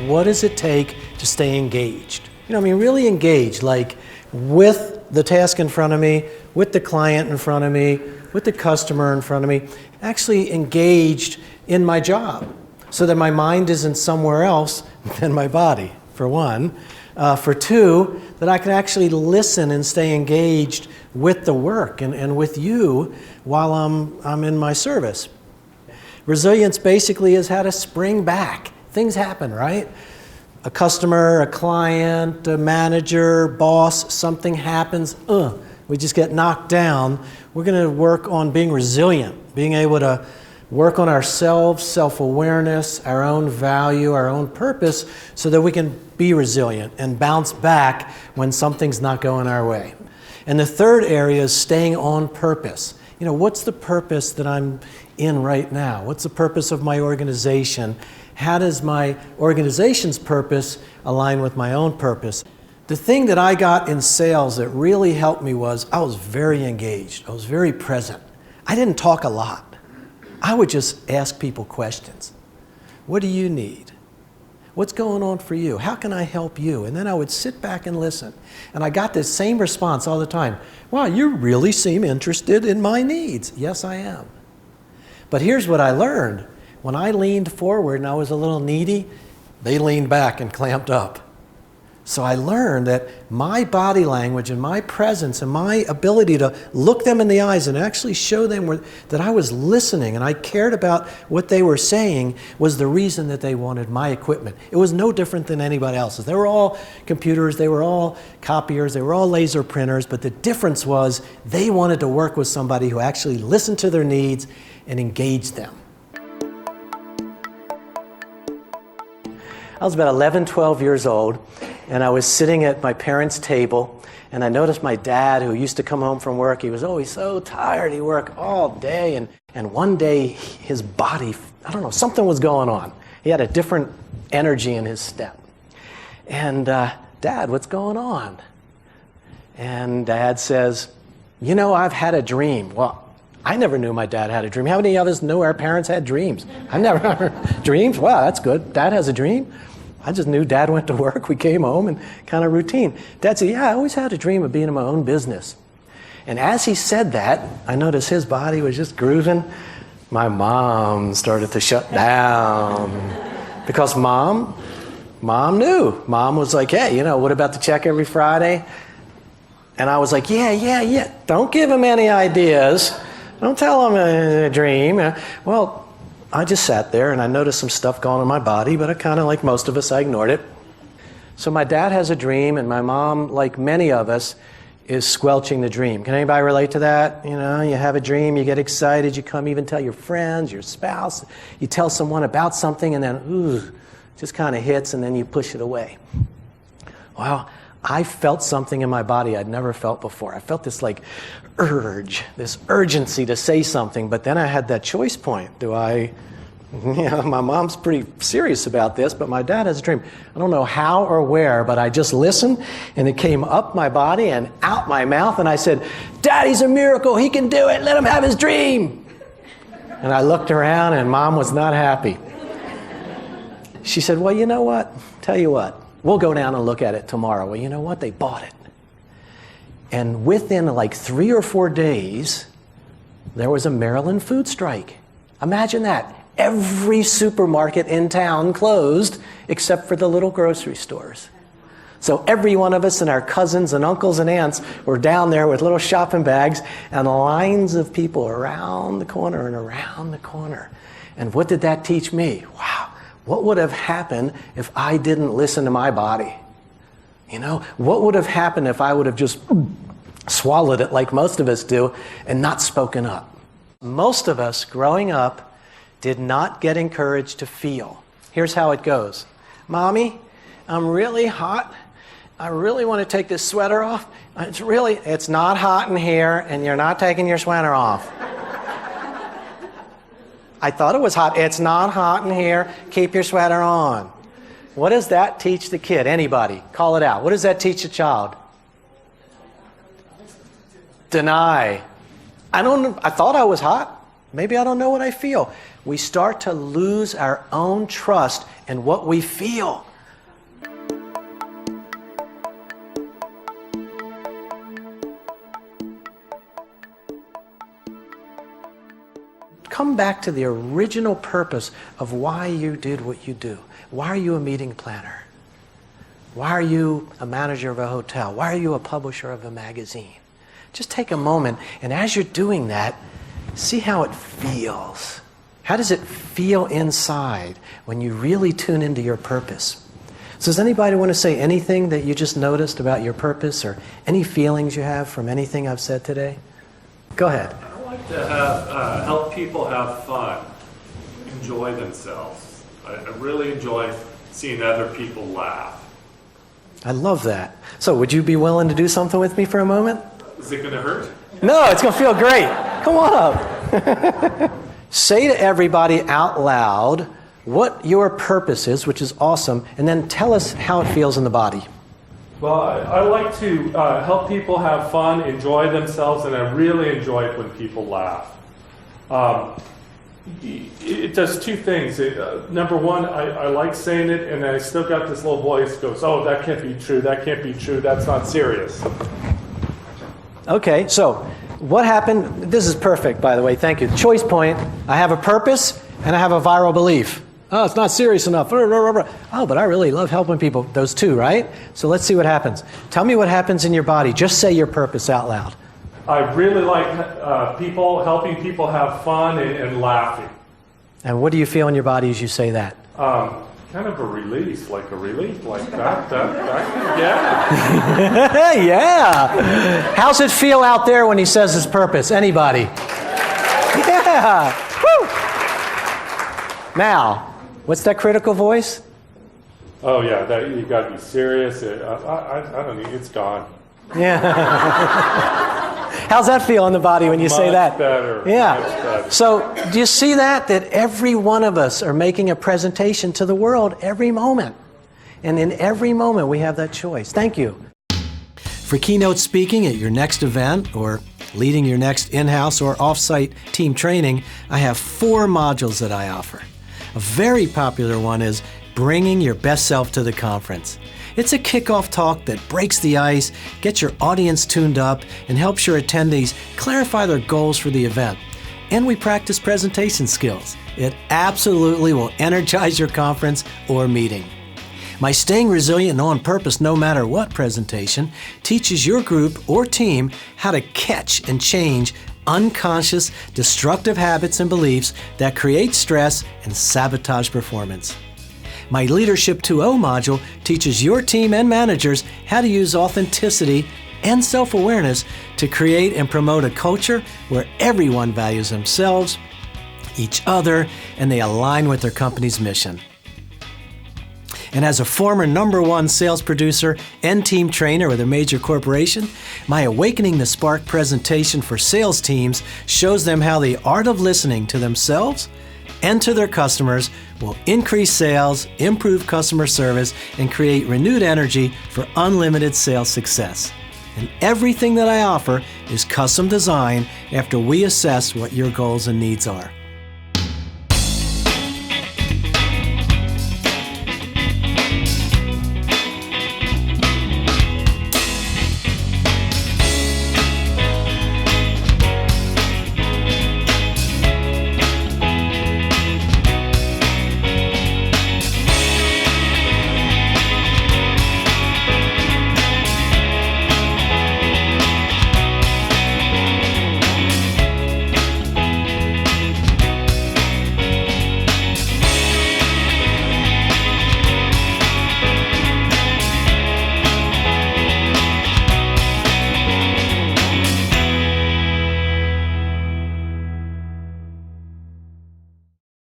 what does it take to stay engaged? Really engaged, like with the task in front of me, with the client in front of me, with the customer in front of me, actually engaged in my job so that my mind isn't somewhere else than my body, for one. For two, that I can actually listen and stay engaged with the work and with you while I'm in my service. Resilience basically is how to spring back. Things happen, right? A customer, a client, a manager, boss, something happens, we just get knocked down. We're going to work on being resilient, being able to work on ourselves, self-awareness, our own value, our own purpose, so that we can be resilient and bounce back when something's not going our way. And the third area is staying on purpose. What's the purpose that I'm in right now? What's the purpose of my organization? How does my organization's purpose align with my own purpose? The thing that I got in sales that really helped me was I was very engaged. I was very present. I didn't talk a lot. I would just ask people questions. What do you need? What's going on for you? How can I help you? And then I would sit back and listen. And I got this same response all the time. Wow, you really seem interested in my needs. Yes, I am. But here's what I learned. When I leaned forward and I was a little needy, they leaned back and clamped up. So I learned that my body language and my presence and my ability to look them in the eyes and actually show them that I was listening and I cared about what they were saying was the reason that they wanted my equipment. It was no different than anybody else's. They were all computers, they were all copiers, they were all laser printers, but the difference was they wanted to work with somebody who actually listened to their needs and engaged them. I was about 11, 12 years old, and I was sitting at my parents' table, and I noticed my dad, who used to come home from work, he was always so tired. He worked all day, and one day his body, I don't know, something was going on. He had a different energy in his step. And, Dad, what's going on? And Dad says, I've had a dream. Well, I never knew my dad had a dream. How many of us know our parents had dreams? I never heard dreams. Wow, that's good. Dad has a dream? I just knew Dad went to work. We came home and kind of routine. Dad said, yeah, I always had a dream of being in my own business. And as he said that, I noticed his body was just grooving. My mom started to shut down because mom knew. Mom was like, hey, what about the check every Friday? And I was like, yeah. Don't give him any ideas. Don't tell him a dream. Well, I just sat there and I noticed some stuff going on in my body, but I kind of, like most of us, I ignored it. So my dad has a dream, and my mom, like many of us, is squelching the dream. Can anybody relate to that? You have a dream, you get excited, you come even tell your friends, your spouse, you tell someone about something, and then, just kind of hits, and then you push it away. Well, I felt something in my body I'd never felt before. I felt this urge, this urgency to say something, but then I had that choice point. My mom's pretty serious about this, but my dad has a dream. I don't know how or where, but I just listened, and it came up my body and out my mouth, and I said, Daddy's a miracle, he can do it, let him have his dream. And I looked around, and Mom was not happy. She said, well, you know what? Tell you what. We'll go down and look at it tomorrow. Well, you know what? They bought it. And within 3 or 4 days, there was a Maryland food strike. Imagine that. Every supermarket in town closed except for the little grocery stores. So every one of us and our cousins and uncles and aunts were down there with little shopping bags and lines of people around the corner and around the corner. And what did that teach me? Wow. What would have happened if I didn't listen to my body? What would have happened if I would have just swallowed it like most of us do and not spoken up? Most of us growing up did not get encouraged to feel. Here's how it goes. Mommy, I'm really hot. I really want to take this sweater off. It's not hot in here, and you're not taking your sweater off. I thought it was hot. It's not hot in here. Keep your sweater on. What does that teach the kid? Anybody? Call it out. What does that teach a child? Deny. I thought I was hot. Maybe I don't know what I feel. We start to lose our own trust in what we feel. come back to the original purpose of why you did what you do. Why are you a meeting planner? Why are you a manager of a hotel? Why are you a publisher of a magazine? Just take a moment, and as you're doing that, see how it feels. How does it feel inside when you really tune into your purpose? So does anybody want to say anything that you just noticed about your purpose, or any feelings you have from anything I've said today? Go ahead. I like to help people have fun, enjoy themselves. I really enjoy seeing other people laugh. I love that. So would you be willing to do something with me for a moment? Is it going to hurt? No, it's going to feel great. Come on up. Say to everybody out loud what your purpose is, which is awesome, and then tell us how it feels in the body. Well, I like to help people have fun, enjoy themselves, and I really enjoy it when people laugh. It does two things. Number one, I like saying it, and I still got this little voice goes, oh, that can't be true, that can't be true, that's not serious. Okay, so what happened? This is perfect, by the way, thank you. Choice point, I have a purpose, and I have a viral belief. Oh, it's not serious enough. Oh, but I really love helping people. Those two, right? So let's see what happens. Tell me what happens in your body. Just say your purpose out loud. I really like helping people have fun and laughing. And what do you feel in your body as you say that? Kind of a release, like that, yeah. Yeah. How's it feel out there when he says his purpose? Anybody? Yeah. Woo. Now, what's that critical voice? Oh yeah, that you got to be serious. I don't know. It's gone. Yeah. How's that feel in the body when you say that? Much better. Yeah. Much better. So do you see that every one of us are making a presentation to the world every moment? And in every moment we have that choice. Thank you. For keynote speaking at your next event or leading your next in-house or off-site team training, I have 4 modules that I offer. A very popular one is Bringing Your Best Self to the Conference. It's a kickoff talk that breaks the ice, gets your audience tuned up, and helps your attendees clarify their goals for the event. And we practice presentation skills. It absolutely will energize your conference or meeting. My Staying Resilient and On Purpose No Matter What presentation teaches your group or team how to catch and change unconscious, destructive habits and beliefs that create stress and sabotage performance. My Leadership 2.0 module teaches your team and managers how to use authenticity and self-awareness to create and promote a culture where everyone values themselves, each other, and they align with their company's mission. And as a former #1 sales producer and team trainer with a major corporation, my Awakening the Spark presentation for sales teams shows them how the art of listening to themselves and to their customers will increase sales, improve customer service, and create renewed energy for unlimited sales success. And everything that I offer is custom designed after we assess what your goals and needs are.